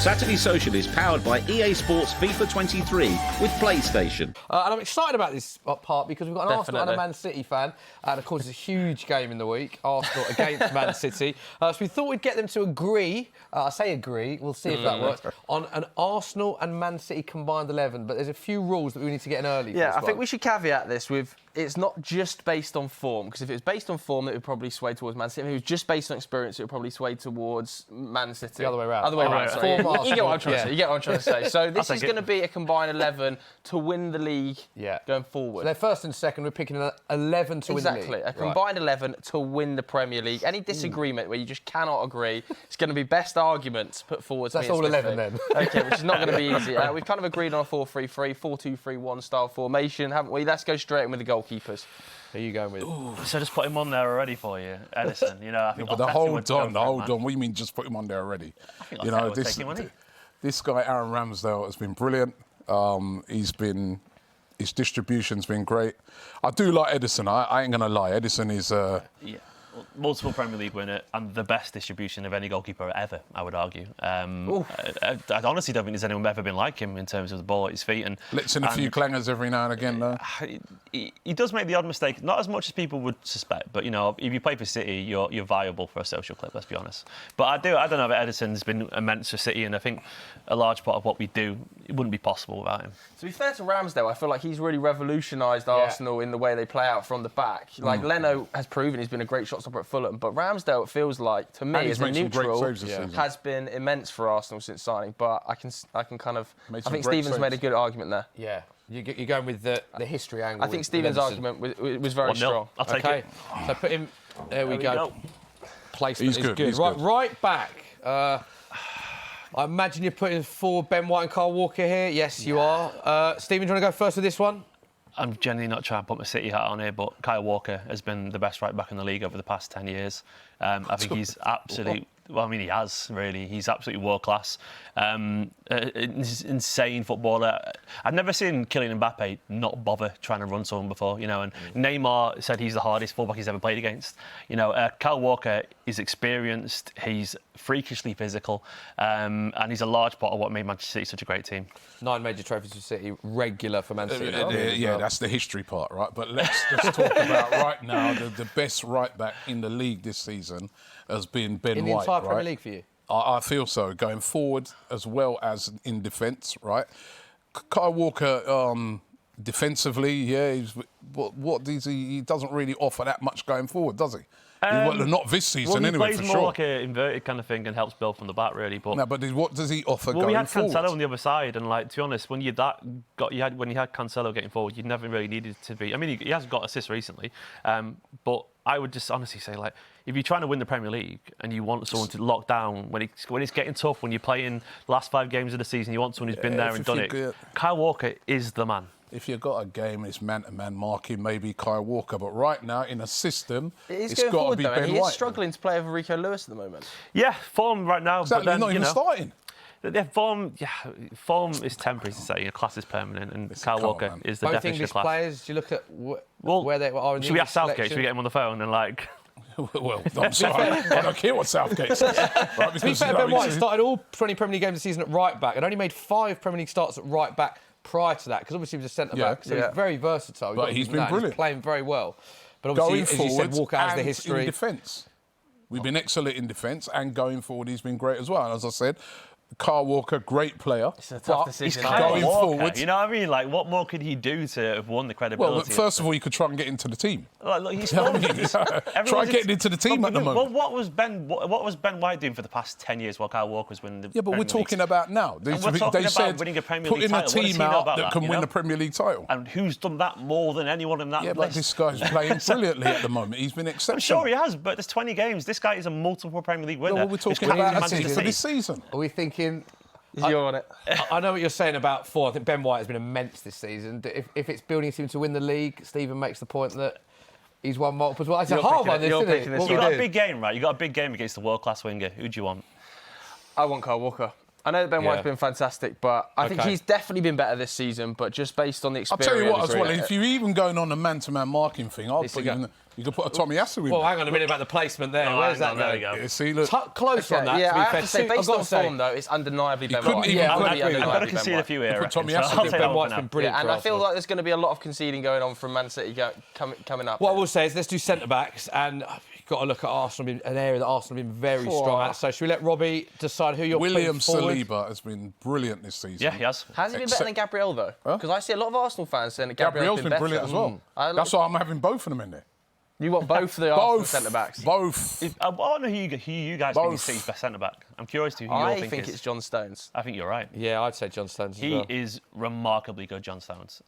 Saturday Social is powered by EA Sports FIFA 23 with PlayStation. And I'm excited about this part because we've got an Arsenal and a Man City fan. And, of course, it's a huge game in the week, Arsenal against Man City. So we thought we'd get them to agree, I say agree, we'll see if that works, on an Arsenal and Man City combined 11. But there's a few rules that we need to get in early. Yeah, I think we should caveat this with it's not just based on form, because if it was based on form, it would probably sway towards Man City. If it was just based on experience, it would probably sway towards Man City. The other way around. Other way around, sorry. You get what I'm trying to say. You get what I'm trying to say. So this is going to be a combined 11 to win the league going forward. So they're first and second. We're picking an 11 to win the league. Exactly. A combined 11 to win the Premier League. Any disagreement where you just cannot agree, it's going to be best arguments put forward. That's all 11 then. OK, which is not going to be easy. We've kind of agreed on a 4-3-3, 4-2-3-1 style formation, haven't we? Let's go straight in with the goalkeepers. Who are you going with? So just put him on there already for you, Edison. You know, I think. But hold on. What do you mean just put him on there already? I think this guy Aaron Ramsdale has been brilliant. His distribution's been great. I do like Edison. I ain't gonna lie. Edison is multiple Premier League winner and the best distribution of any goalkeeper ever, I would argue. I honestly don't think there's anyone ever been like him in terms of the ball at his feet. And lets in a few clangers every now and again, though. He does make the odd mistake, not as much as people would suspect. But you know, if you play for City, you're viable for a social club. Let's be honest. But I don't know. But Edison's been immense for City, and I think a large part of what we do, it wouldn't be possible without him. To be fair to Ramsdale, I feel like he's really revolutionised Arsenal in the way they play out from the back. Like Leno has proven he's been a great shot stopper at Fulham, but Ramsdale, it feels like, to me, as a neutral, has been immense for Arsenal since signing. But I can kind of... I think Stephen's made a good argument there. Yeah. You're going with the history angle. I think Stephen's argument was very strong. I'll take it. So put him... There we go. Placement is good. Right back. I imagine you're putting forward Ben White and Kyle Walker here. Yes, you are. Stephen, do you want to go first with this one? I'm generally not trying to put my City hat on here, but Kyle Walker has been the best right back in the league over the past 10 years. I think he's absolutely... Well, I mean, he has, really. He's absolutely world-class. Insane footballer. I've never seen Kylian Mbappe not bother trying to run someone before, you know, and Neymar said he's the hardest fullback he's ever played against. You know, Kyle Walker is experienced, he's freakishly physical, and he's a large part of what made Manchester City such a great team. 9 major trophies for City, regular for Man City. That's the history part, right? But let's just talk about right now, the best right-back in the league this season has been Ben White. In the entire Premier League for you? I feel so, going forward as well as in defence, right? Kyle Walker, defensively, he doesn't really offer that much going forward, does he? Not this season, anyway, for sure. He plays more like an inverted kind of thing and helps build from the back, really. But no, but what does he offer going forward? Well, we had Cancelo on the other side, and like, to be honest, when you had Cancelo getting forward, you never really needed to be. I mean, he has got assists recently, but I would just honestly say, like, if you're trying to win the Premier League and you want someone to lock down when it's getting tough, when you're playing the last 5 games of the season, you want someone who's been there and done it. Kyle Walker is the man. If you've got a game, it's man-to-man marking, maybe Kyle Walker. But right now, in a system, it's got to be Ben White. He is struggling to play over Rico Lewis at the moment. Yeah, form right now. Exactly, but then, not even starting. Yeah, form is temporary to say. You know, class is permanent, and Kyle Walker is the definition of class. Both English players, do you look at where they are in the Should we ask Southgate? Should we get him on the phone and like... Well, I'm sorry. I don't care what Southgate says. Right, to be fair, Ben White started all 20 Premier League games this season at right back and only made 5 Premier League starts at right back prior to that, because obviously he was a centre-back, so he's very versatile. But he's been brilliant. He's playing very well. But obviously, as you said, Walker has the history. In defence. We've been excellent in defence, and going forward, he's been great as well. And as I said, Kyle Walker, great player. It's a tough decision. He's going forward. You know what I mean? Like, what more could he do to have won the credibility? Well, first of all, you could try and get into the team. Look, he's try getting into the team at the moment. Well, what was Ben White doing for the past 10 years while Kyle Walker was winning the But we're talking about now. They said winning a Premier League putting a title. team out that can win the Premier League title. And who's done that more than anyone in that list? But this guy's playing brilliantly at the moment. He's been exceptional. I'm sure he has, but there's 20 games. This guy is a multiple Premier League winner. No, we're talking about this season. Are we thinking... You're on it. I know what you're saying about form. I think Ben White has been immense this season. If it's building him to win the league, Stephen makes the point that he's won multiple as well. It's a hard one, isn't it? You've got a big game, right? You've got a big game against the world-class winger. Who do you want? I want Kyle Walker. I know that Ben White's been fantastic, but I think he's definitely been better this season. But just based on the experience, I'll tell you what, as well. If you're even going on a man-to-man marking thing, I'll put you could put a Tommy Asu in. Well, hang on a minute about the placement there. Where's that? There we go. Yeah, see, look. Close on that. Yeah, to be I fair. have to say, based on form, though, it's undeniably Ben White. I've got to concede a few here. Put Tommy Asu in. Ben White's been brilliant. And I feel like there's going to be a lot of conceding going on from Man City coming up. What I will say is let's do centre-backs, and you've got to look at Arsenal, an area that Arsenal have been very strong at. So should we let Robbie decide who you're William putting forward? Saliba has been brilliant this season. Yeah, he has. Has he been better than Gabriel, though? Because I see a lot of Arsenal fans saying that Gabriel's been brilliant as well. That's why I'm having both of them in there. You want both the Arsenal centre-backs? Both. I want to know who you guys think is City's best centre-back. I'm curious to who you think I think it's John Stones. I think you're right. Yeah, I'd say John Stones as well. He is remarkably good, John Stones.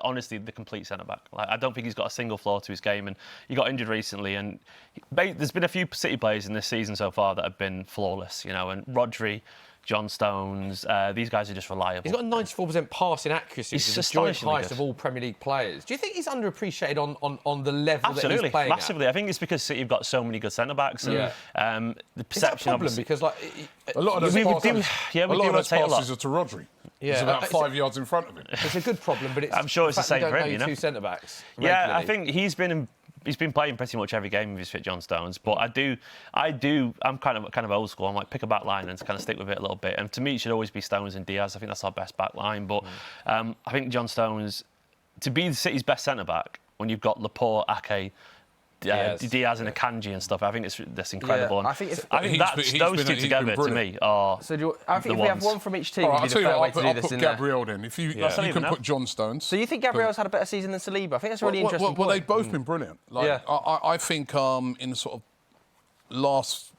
Honestly, the complete centre-back. Like, I don't think he's got a single flaw to his game, and he got injured recently, and there's been a few City players in this season so far that have been flawless, and Rodri, John Stones, these guys are just reliable. He's got a 94% passing accuracy, which is the joint highest of all Premier League players. Do you think he's underappreciated on the level that he's playing massively. at? I think it's because City have got so many good centre-backs. And, the perception is that a problem? Because a lot of those passes are to Rodri. Yeah, he's about 5 yards in front of him. It's a good problem, but I'm sure it's the same for him. Two centre-backs. Yeah, I think he's been playing pretty much every game if he's fit, John Stones. But I'm kind of old school. I'm like, pick a back line and kind of stick with it a little bit. And to me, it should always be Stones and Diaz. I think that's our best back line. But I think John Stones, to be the City's best centre-back, when you've got Laporte, Ake, Diaz and Akanji and stuff, I think that's incredible. Yeah, I think those two together, to me, are I think if we have one from each team, I'll tell you what, I'll put in Gabriel then. If you can put John Stones. So you think Gabriel's had a better season than Saliba? I think that's a really interesting point. Well, they've both been brilliant. I think in the sort of last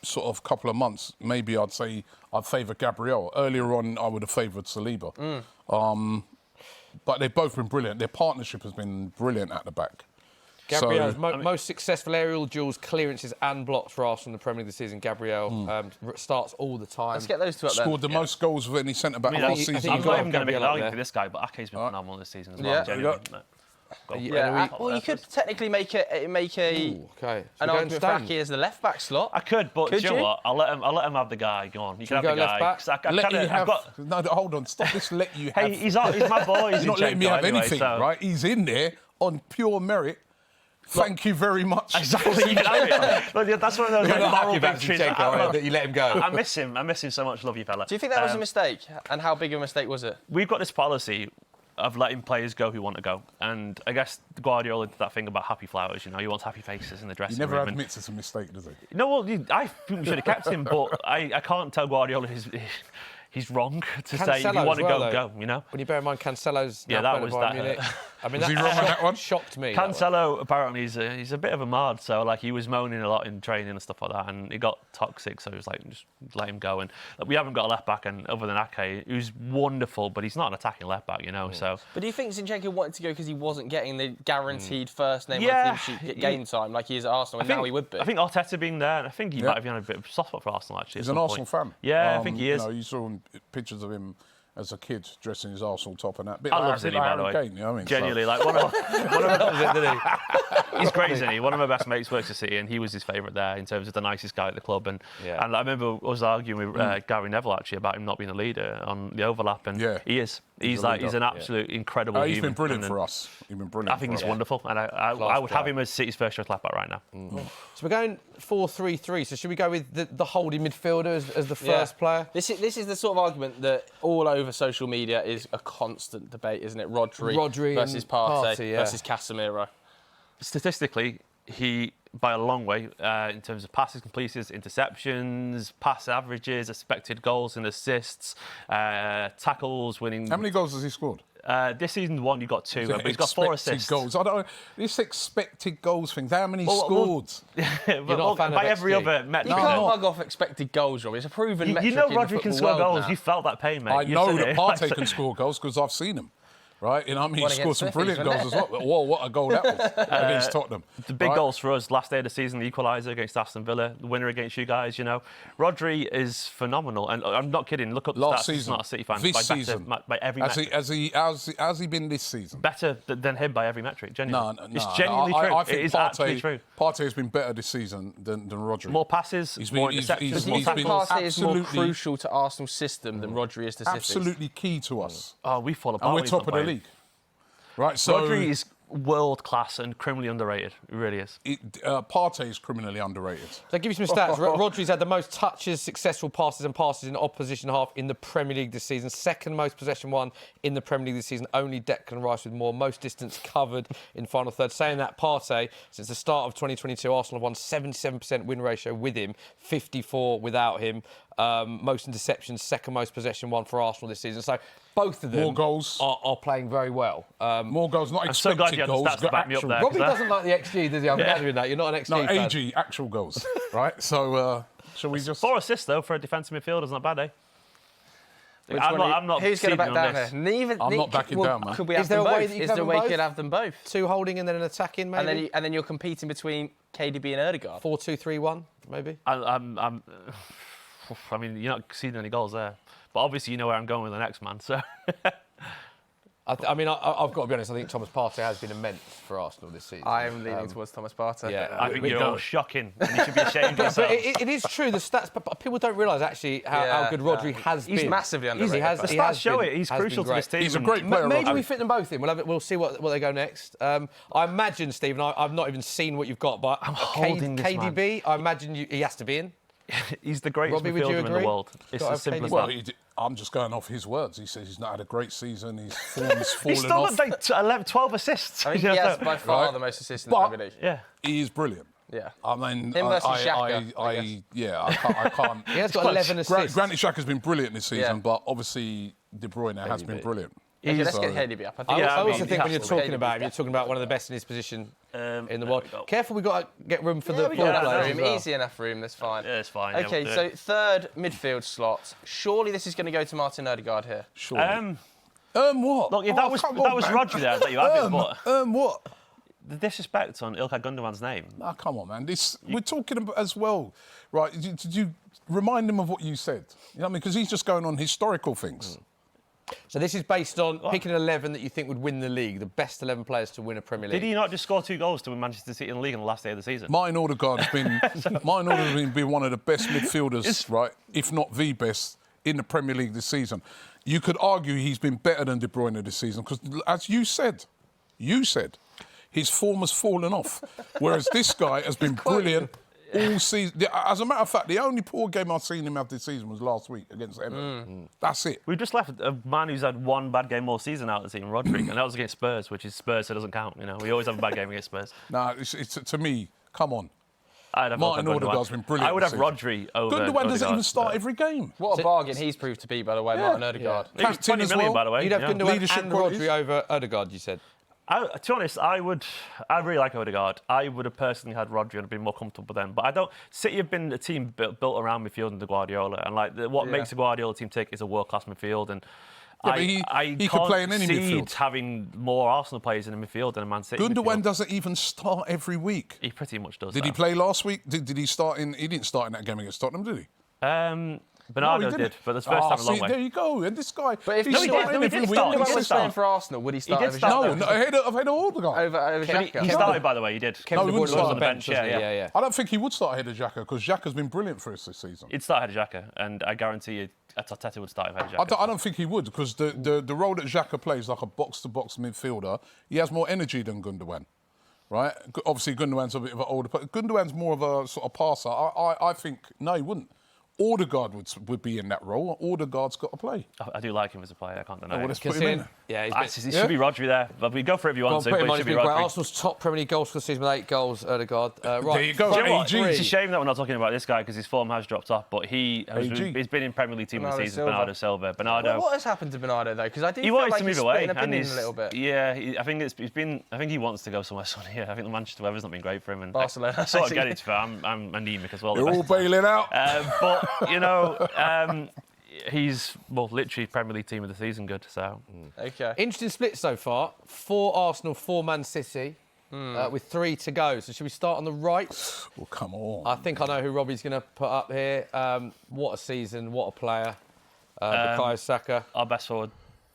sort of couple of months, maybe I'd say I'd favour Gabriel. Earlier on, I would have favoured Saliba. But they've both been brilliant. Their partnership has been brilliant at the back. Gabriel's most successful aerial duels, clearances and blocks for Arsenal in the Premier League this season. Gabriel starts all the time. Let's get those two up there. Scored the most goals of any centre-back last season. I'm not even going to make an argument for this guy, but Ake's been phenomenal this season as well. Well, you could technically make an argument for Ake as the left-back slot. I could, but you know what? I'll let him have the guy. Go on, you can have the guy. No, hold on. Stop this. Let you have. Hey, he's my boy. He's not letting me have anything, right? He's in there on pure merit. Thank you very much. Exactly. That's one of those moral victories that you let him go. I miss him so much. Love you, fella. Do you think that was a mistake? And how big of a mistake was it? We've got this policy of letting players go who want to go. And I guess Guardiola did that thing about happy flowers, he wants happy faces in the dressing room. He never admits it's a mistake, does he? No, well, I think we should have kept him, but I can't tell Guardiola he's wrong to say if you want to go, When you bear in mind Cancelo's Munich. I mean, was he wrong on that one? Shocked me. Cancelo, apparently, he's a bit of a mad, so he was moaning a lot in training and stuff like that, and he got toxic, so he was like, just let him go. And we haven't got a left back, and other than Ake, who's wonderful, but he's not an attacking left back, so. But do you think Zinchenko wanted to go because he wasn't getting the guaranteed first name on the team sheet game time like he is at Arsenal, and now he would be? I think Arteta being there, and I think he might have been a bit of a soft spot for Arsenal, actually. He's an Arsenal fan. Yeah, I think he is. You saw pictures of him as a kid dressing his Arsenal top and that. I love Zinny, by the way. Kane, Genuinely, he's great, Zinny. One of my best mates works at City, and he was his favourite there in terms of the nicest guy at the club. And I remember I was arguing with Gary Neville actually about him not being a leader on the overlap, and he is. He's an absolute incredible human. He's been brilliant for us. He's been brilliant. I think he's wonderful, and I would have him as City's first choice left back right now. So we're going 4-3-3. So should we go with the holding midfielder as the first player? This is the sort of argument that all over social media is a constant debate, isn't it? Rodri versus Partey versus Casemiro. Statistically, he, by a long way, in terms of passes completed, interceptions, pass averages, expected goals and assists, tackles, winning. How many goals has he scored? This season, one, you got 2, but he's got 4 assists. Goals. I don't know. This expected goals thing. How many scored? By every other metric. You can't mug off expected goals, Robbie. It's a proven metric. You know Rodri can score goals. You felt that pain, mate. I know that Partey can score goals because I've seen him. right? You know what I mean? One He scored against some Smithy, brilliant goals as well. Whoa, what a goal that was against Tottenham. The big right? goals for us last day of the season, the equaliser against Aston Villa, the winner against you guys, you know. Rodri is phenomenal. And I'm not kidding, look up the Last stats, he's season, not a City fan. this by season, by every metric. Has he been this season? Better than him by every metric, genuinely. No. It's genuinely true. I think it is actually true. Partey has been better this season than Rodri. More passes, more interceptions, more Do you think tackles. Partey is more crucial to Arsenal's system than Rodri is to City's? Absolutely key to us. Oh, we fall apart. And we're when he's top not of the playing. league. Right, so Rodri is world class and criminally underrated. It really is. Partey is criminally underrated. So I'll give you some stats. Rodri's had the most touches, successful passes in opposition half in the Premier League this season. Second most possession won in the Premier League this season. Only Declan Rice with more. Most distance covered in final third. Saying that, Partey, since the start of 2022, Arsenal have won 77% win ratio with him, 54 without him. Most interceptions, second most possession won for Arsenal this season. So both of them More goals. are playing very well. More goals, not I'm so glad expected you had the goals. stats to back me up there. Robbie doesn't like the XG, does he? I'm gathering that. You're not an XG No, fan. AG, actual goals. Right, so shall we just... 4 assists, though, for a defensive midfielder is not bad, eh? I'm not Who's going to back conceding down on this. there? Neither, I'm not backing down, man. Could we Is have there them a way both? that you Is can there a have way them you could both? have them both? 2 holding and then an attacking, maybe? And then you're competing between KDB and Ødegaard. 4-2-3-1, maybe? I mean, you're not conceding any goals there. But obviously, you know where I'm going with the next man, so... I mean, I've got to be honest. I think Thomas Partey has been immense for Arsenal this season. I am leaning towards Thomas Partey. Yeah, I think you're all shocking. And you should be ashamed of yourself. But it is true, the stats, but people don't realise actually how good Rodri has been. He's massively underrated. The The stats show it. He's crucial to this team. He's a great player. Maybe we fit them both in. We'll see what they go next. I imagine, Stephen, I've not even seen what you've got, but I'm holding this man. KDB, I imagine he has to be in. He's the greatest Robbie, would you midfielder in the agree? world. It's Got as to have simple as Well, that. I'm just going off his words. He says he's not had a great season. His form's fallen He's still off. got like 11, 12 assists. I think he has by far Right. the most assists in the Premier League. Yeah. He is brilliant. Yeah. I mean, Him versus Xhaka, I I can't. He has got 11 assists. Granit Xhaka's been brilliant this season, Yeah. but obviously De Bruyne has been brilliant. Okay, let's get KDB up. I Yeah, I also mean, think when he you're has talking to. about him, you're talking about one of the best in his position in the world. we go. Careful, we've got to get room for the we ball got enough players room, as well. easy enough room, that's fine. Yeah, it's fine. Yeah, Okay, we'll do so it. third midfield slot. Surely this is going to go to Martin Ødegaard here. Surely. Look, What? if that was Rodri there, that you have it, but What? the disrespect on Ilkay Gundogan's name. Oh, come on, man. We're talking about as well, right? Did you remind him of what you said? You know what I mean? Because he's just going on historical things. So this is based on picking an 11 that you think would win the league, the best 11 players to win a Premier League. Did he not just score 2 goals to win Manchester City in the league on the last day of the season? Martin Ødegaard's been one of the best midfielders, right? If not the best in the Premier League this season. You could argue he's been better than De Bruyne this season because, as you said, his form has fallen off, whereas this guy has been brilliant all season. As a matter of fact, the only poor game I've seen him have this season was last week against Everton. That's it. We've just left a man who's had 1 bad game all season out of the team, Rodri, and that was against Spurs, which is Spurs, so it doesn't count. You know, we always have a bad game against Spurs. No, it's to me. Come on. I'd have Martin Ilkay Ødegaard's Gundogan. been brilliant I would this have season. Rodri over Gundogan doesn't Ødegaard, even start but- every game. What a bargain he's proved to be, by the way, Martin Ødegaard. He was 20 Captain as million, well. by the way. You'd have yeah. Gundogan Leadership and qualities. Rodri over Ødegaard, you said. To be honest, I really like Ødegaard. I would have personally had Rodri and been more comfortable then. But I don't. City have been a team built around midfield under Guardiola, and what makes the Guardiola team tick is a world-class midfield. And Yeah, but I he could can't play in any see midfield. having more Arsenal players in the midfield than a Man City. Gundogan midfield. doesn't even start every week. He pretty much does. Did he play last week? Did he start in? He didn't start in that game against Tottenham, did he? Bernardo No, he did, didn't. but that's the first time in a long see, way. there you go. And this guy, But if he's no, he did. starting No, he every did week. start. If he was start. playing for Arsenal, would he start did over start. Xhaka? No, ahead of Ødegaard. Over He Xhaka? He started, by the way. He did. Kevin he De Bruyne wouldn't was on start. the bench, Yeah, wasn't he? yeah. Yeah. I don't think he would start ahead of Xhaka because Xhaka's been brilliant for us this season. He'd start ahead of Xhaka, and I guarantee you, Arteta would start ahead of Xhaka. I don't think he would because the role that Xhaka plays, like a box-to-box midfielder, he has more energy than Gundogan, right? Obviously, Gundogan's a bit of an older player. Gundogan's more of a sort of passer. I think, no, he wouldn't. Ødegaard would be in that role. Ødegaard's got to play. I do like him as a player. I can't deny well, it. let's put him in. Yeah, he's It should be Rodri there. But we go for it if you want to, but it should be great. Rodri. Arsenal's top Premier League goals for the season with 8 goals, Ødegaard. Right. There you go. Do you know what? AG. It's a shame that we're not talking about this guy because his form has dropped off, but he's been in Premier League team of the season. Bernardo Silva. What has happened to Bernardo though? Because I do He feel wanted like to move he's away, split an and opinion a little bit. yeah, I think he wants to go somewhere sunnier. I think the Manchester weather's not been great for him, and Barcelona. I sort of get it. To be fair. I'm anemic as well. They're all bailing out. But you know, He's, well, literally Premier League team of the season good, so... Okay. Interesting split so far. 4 Arsenal, 4 Man City, with 3 to go. So should we start on the right? Well, come on. I think I know who Robbie's going to put up here. What a season, what a player. Bukayo Saka. Our best forward,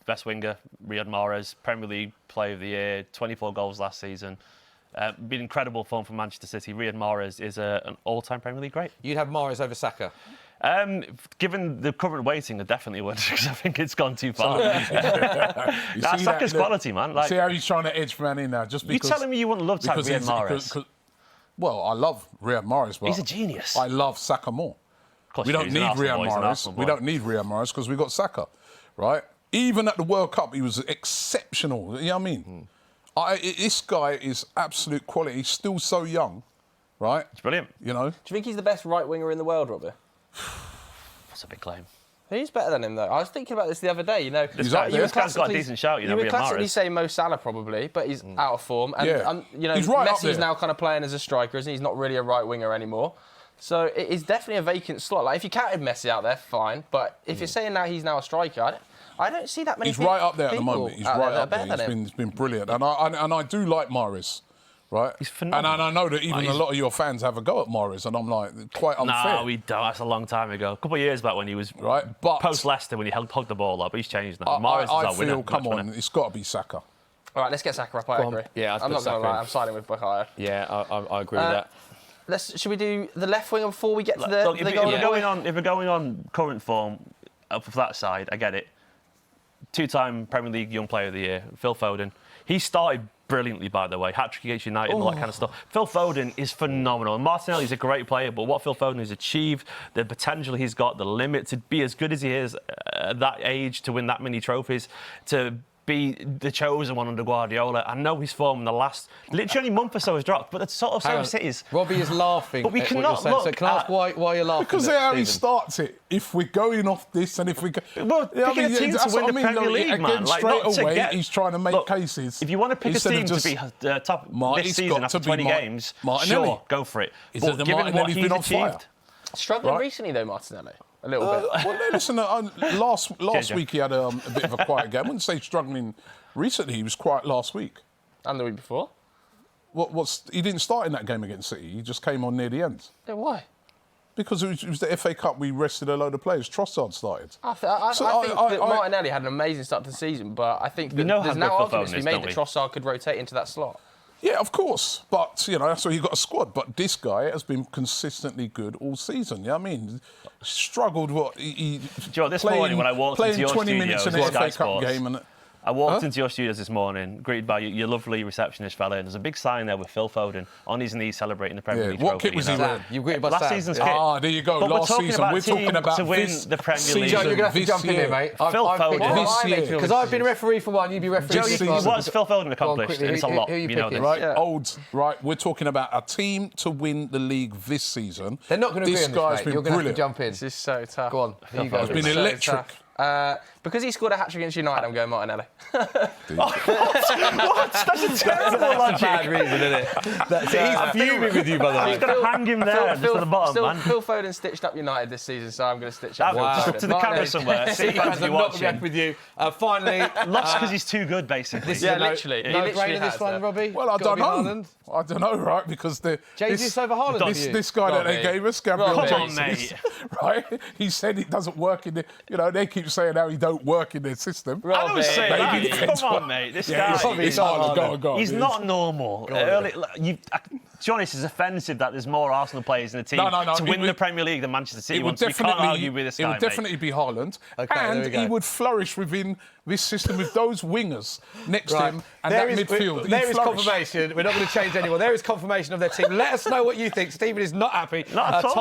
best winger, Riyad Mahrez, Premier League Player of the Year, 24 goals last season. Been incredible form for Manchester City. Riyad Mahrez is an all-time Premier League great. You'd have Mahrez over Saka? Given the current weighting, I definitely would, because I think it's gone too far. That's Saka's quality, man. Like, see how he's trying to edge man in now, just because... You're telling me you wouldn't love to have Riyad Mahrez? Well, I love Riyad Mahrez, but... He's a genius. I love Saka more. We don't need Riyad Mahrez. We don't need Riyad Mahrez because we've got Saka, right? Even at the World Cup, he was exceptional. You know what I mean? This guy is absolute quality. He's still so young, right? It's brilliant. You know? Do you think he's the best right winger in the world, Robbie? That's a big claim. Who's better than him, though? I was thinking about this the other day. You know, this guy's got a decent shout. You would Riyad classically Mahrez. say Mo Salah probably, but he's out of form. And, you know, He's right up Messi's there. now kind of playing as a striker, isn't he? He's not really a right winger anymore. So it is definitely a vacant slot. Like, if you counted Messi out there, fine. But if you're saying now he's now a striker, I don't see that many He's right up there at the moment. He's right up there. Better He's been brilliant. And I do like Mahrez, right? He's phenomenal. And I know that even a lot of your fans have a go at Mahrez, and I'm like, quite unfair. No, we don't. That's a long time ago. A couple of years back when he was but post-Leicester, when he hugged the ball up. But he's changed now. Mahrez is our winner. Come on, it's got to be Saka. All right, let's get Saka up. I agree. Yeah, I'm not going to lie. I'm siding with Bukayo. Yeah, I agree with that. Should we do the left winger before we get to the Look, if goal? we're going on current form for that side, I get it. 2-time Premier League Young Player of the Year, Phil Foden. He started brilliantly, by the way. Hat-trick against United and all that kind of stuff. Phil Foden is phenomenal. And Martinelli's a great player, but what Phil Foden has achieved, the potential he's got, the limit to be as good as he is at that age, to win that many trophies, to be the chosen one under Guardiola. I know his form in the last literally month or so has dropped, but the sort of same as it is. Robbie is laughing. But we at cannot what you're saying. look So can I ask why you're laughing? Because how he starts it. If we're going off this and if we go... Well, picking a team to win the Premier League, man. Again, straight away, he's trying to make cases. If you want to pick a team to be top this season after 20 games, sure, go for it. But given what he's achieved... Struggling recently, though, Martinelli. A little bit. Well, listen, last week he had a bit of a quiet game. I wouldn't say struggling recently. He was quiet last week. And the week before? He didn't start in that game against City. He just came on near the end. Yeah, why? Because it was the FA Cup. We rested a load of players. Trossard started. I think that Martinelli had an amazing start to the season, but I think there's now arguments to be made that Trossard could rotate into that slot. Yeah, of course. But, you know, that's why you've got a squad. But this guy has been consistently good all season. You know what I mean? Struggled this morning when I walked into your 20 studios, minutes in the FA Cup game and... I walked into your studios this morning, greeted by your lovely receptionist fella, and there's a big sign there with Phil Foden on his knees celebrating the Premier League what trophy. kit was he wearing? You greeted by last Sam. season's kit. Ah, there you go. But last season. We're talking about to win this the Premier League. Joe, you're going to have to jump in here, mate. Phil Foden. This year. Because I've been referee for one, you'd be referee for Joe, what's Phil Foden accomplished? Quickly, it's a lot. Who you know picking? this. Right, we're talking about a team to win the league this season. They're not going to agree on this, guy's mate. been You're going to have to brilliant. jump in. This is so tough. Go on. Here you go. It's been electric. Because he scored a hat-trick against United, I'm going Martinelli. What? That's a terrible logic. That's a bad reason, isn't it? He's fuming with you, by the way. I'm going to hang him there just at the bottom, man. Phil Foden stitched up United this season, so I'm going to stitch up Phil Foden. Just to the camera somewhere. See if I'm you're not going to watching. with you. Finally... Lost because he's too good, basically. Yeah, literally. No brainer this one, Robbie? Well, I don't know. I don't know, right? Because Jesus over Haaland. This guy that they gave us, Gabriel Come Jesus, on, mate. right? He said it doesn't work in the... You know, they keep saying how he don't work in their system. I don't say that. Come on, mate. This guy... It's hard. Go on. He's not normal. To be honest, it's offensive that there's more Arsenal players in the team to win the Premier League than Manchester City ones. You can't argue with this guy, It would definitely be Haaland. And he would flourish within this system with those wingers next to him and that midfield. There is confirmation. We're not going to change anyone. There is confirmation of their team. Let us know what you think. Stephen is not happy. Not at all.